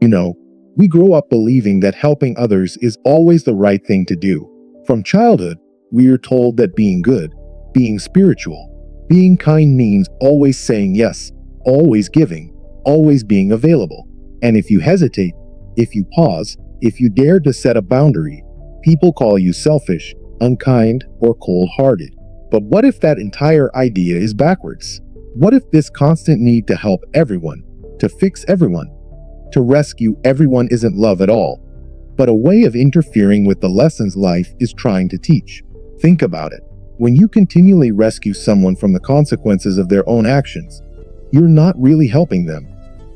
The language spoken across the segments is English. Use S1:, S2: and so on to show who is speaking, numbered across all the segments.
S1: You know, we grow up believing that helping others is always the right thing to do. From childhood, we are told that being good, being spiritual, being kind means always saying yes, always giving, always being available. And if you hesitate, if you pause, if you dare to set a boundary, people call you selfish, unkind, or cold-hearted. But what if that entire idea is backwards? What if this constant need to help everyone, to fix everyone, to rescue everyone isn't love at all, but a way of interfering with the lessons life is trying to teach? Think about it. When you continually rescue someone from the consequences of their own actions, you're not really helping them.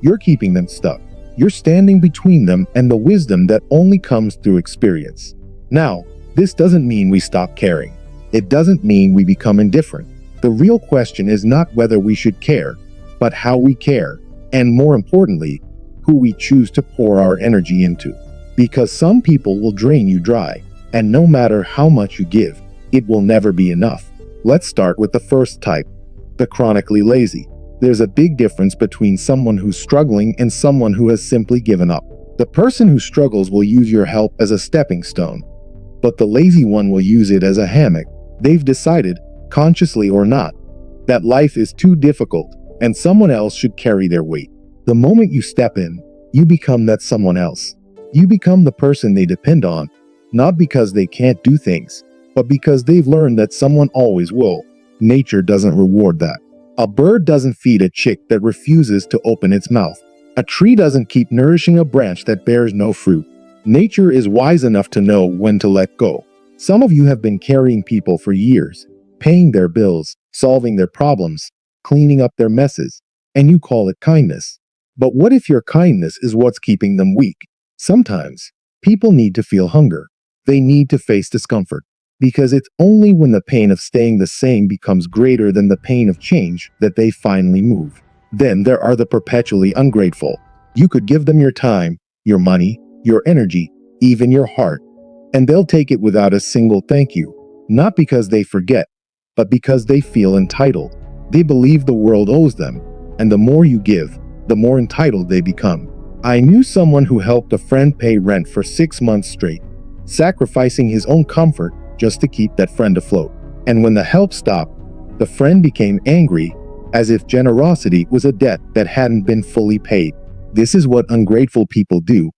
S1: You're keeping them stuck. You're standing between them and the wisdom that only comes through experience. Now, this doesn't mean we stop caring. It doesn't mean we become indifferent. The real question is not whether we should care, but how we care, and more importantly, who we choose to pour our energy into. Because some people will drain you dry, and no matter how much you give, it will never be enough. Let's start with the first type, the chronically lazy. There's a big difference between someone who's struggling and someone who has simply given up. The person who struggles will use your help as a stepping stone, but the lazy one will use it as a hammock. They've decided, consciously or not, that life is too difficult and someone else should carry their weight. The moment you step in, you become that someone else. You become the person they depend on, not because they can't do things, but because they've learned that someone always will. Nature doesn't reward that. A bird doesn't feed a chick that refuses to open its mouth. A tree doesn't keep nourishing a branch that bears no fruit. Nature is wise enough to know when to let go. Some of you have been carrying people for years, paying their bills, solving their problems, cleaning up their messes, and you call it kindness. But what if your kindness is what's keeping them weak? Sometimes, people need to feel hunger. They need to face discomfort. Because it's only when the pain of staying the same becomes greater than the pain of change that they finally move. Then there are the perpetually ungrateful. You could give them your time, your money, your energy, even your heart, and they'll take it without a single thank you. Not because they forget, but because they feel entitled. They believe the world owes them, and the more you give, the more entitled they become. I knew someone who helped a friend pay rent for 6 months straight, sacrificing his own comfort just to keep that friend afloat. And when the help stopped, the friend became angry, as if generosity was a debt that hadn't been fully paid. This is what ungrateful people do.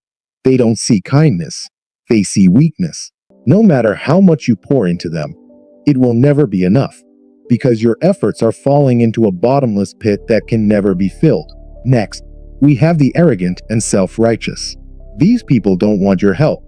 S1: They don't see kindness. They see weakness. No matter how much you pour into them, it will never be enough, because your efforts are falling into a bottomless pit that can never be filled. Next, we have the arrogant and self-righteous. These people don't want your help.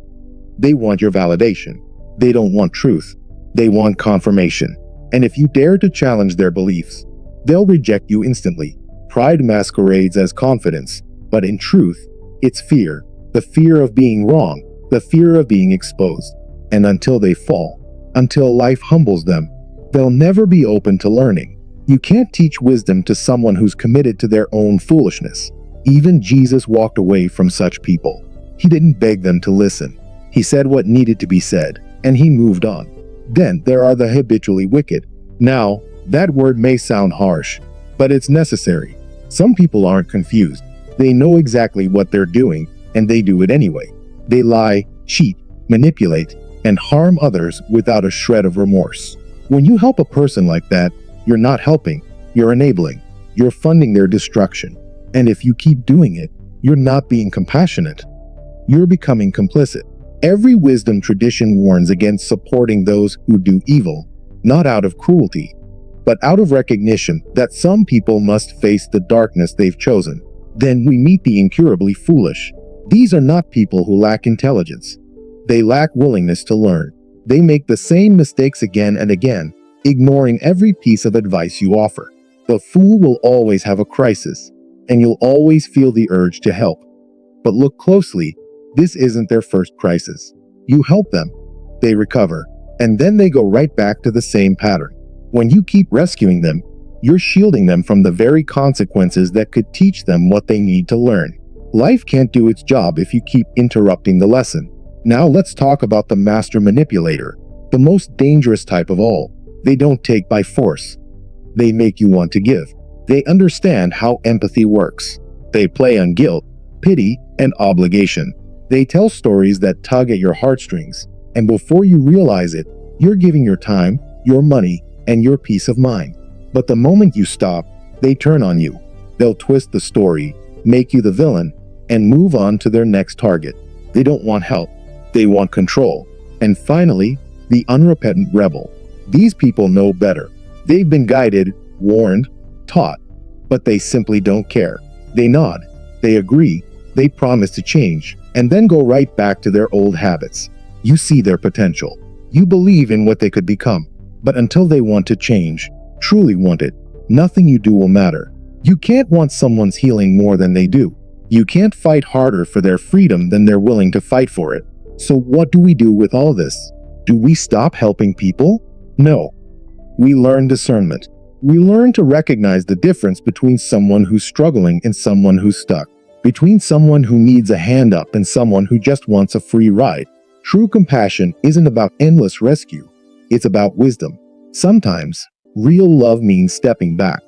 S1: They want your validation. They don't want truth. They want confirmation. And if you dare to challenge their beliefs, they'll reject you instantly. Pride masquerades as confidence, but in truth, it's fear. The fear of being wrong, the fear of being exposed. And until they fall, until life humbles them, they'll never be open to learning. You can't teach wisdom to someone who's committed to their own foolishness. Even Jesus walked away from such people. He didn't beg them to listen. He said what needed to be said, and he moved on. Then there are the habitually wicked. Now, that word may sound harsh, but it's necessary. Some people aren't confused. They know exactly what they're doing, and they do it anyway. They lie, cheat, manipulate, and harm others without a shred of remorse. When you help a person like that, you're not helping, you're enabling, you're funding their destruction. And if you keep doing it, you're not being compassionate. You're becoming complicit. Every wisdom tradition warns against supporting those who do evil, not out of cruelty, but out of recognition that some people must face the darkness they've chosen. Then we meet the incurably foolish. These are not people who lack intelligence. They lack willingness to learn. They make the same mistakes again and again, ignoring every piece of advice you offer. The fool will always have a crisis, and you'll always feel the urge to help. But look closely. This isn't their first crisis. You help them, they recover, and then they go right back to the same pattern. When you keep rescuing them, you're shielding them from the very consequences that could teach them what they need to learn. Life can't do its job if you keep interrupting the lesson. Now let's talk about the master manipulator, the most dangerous type of all. They don't take by force. They make you want to give. They understand how empathy works. They play on guilt, pity, and obligation. They tell stories that tug at your heartstrings, and before you realize it, you're giving your time, your money, and your peace of mind. But the moment you stop, they turn on you. They'll twist the story, make you the villain, and move on to their next target. They don't want help. They want control. And finally, the unrepentant rebel. These people know better. They've been guided, warned, taught, but they simply don't care. They nod, they agree, they promise to change, and then go right back to their old habits. You see their potential. You believe in what they could become. But until they want to change, truly want it, nothing you do will matter. You can't want someone's healing more than they do. You can't fight harder for their freedom than they're willing to fight for it. So what do we do with all this? Do we stop helping people? No. We learn discernment. We learn to recognize the difference between someone who's struggling and someone who's stuck, between someone who needs a hand up and someone who just wants a free ride. True compassion isn't about endless rescue. It's about wisdom. Sometimes, real love means stepping back,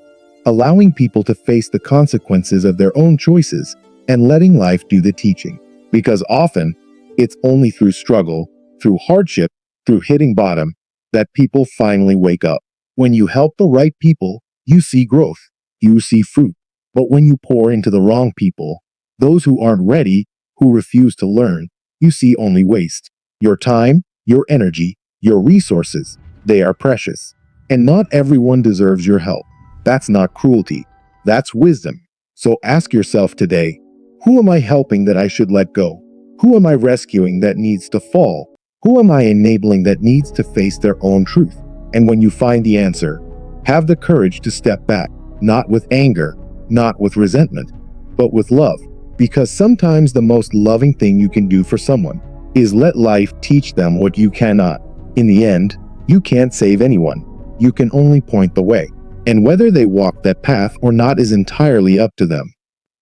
S1: allowing people to face the consequences of their own choices, and letting life do the teaching. Because often, it's only through struggle, through hardship, through hitting bottom, that people finally wake up. When you help the right people, you see growth, you see fruit. But when you pour into the wrong people, those who aren't ready, who refuse to learn, you see only waste. Your time, your energy, your resources, they are precious. And not everyone deserves your help. That's not cruelty. That's wisdom. So ask yourself today, who am I helping that I should let go? Who am I rescuing that needs to fall? Who am I enabling that needs to face their own truth? And when you find the answer, have the courage to step back, not with anger, not with resentment, but with love. Because sometimes the most loving thing you can do for someone is let life teach them what you cannot. In the end, you can't save anyone. You can only point the way. And whether they walk that path or not is entirely up to them.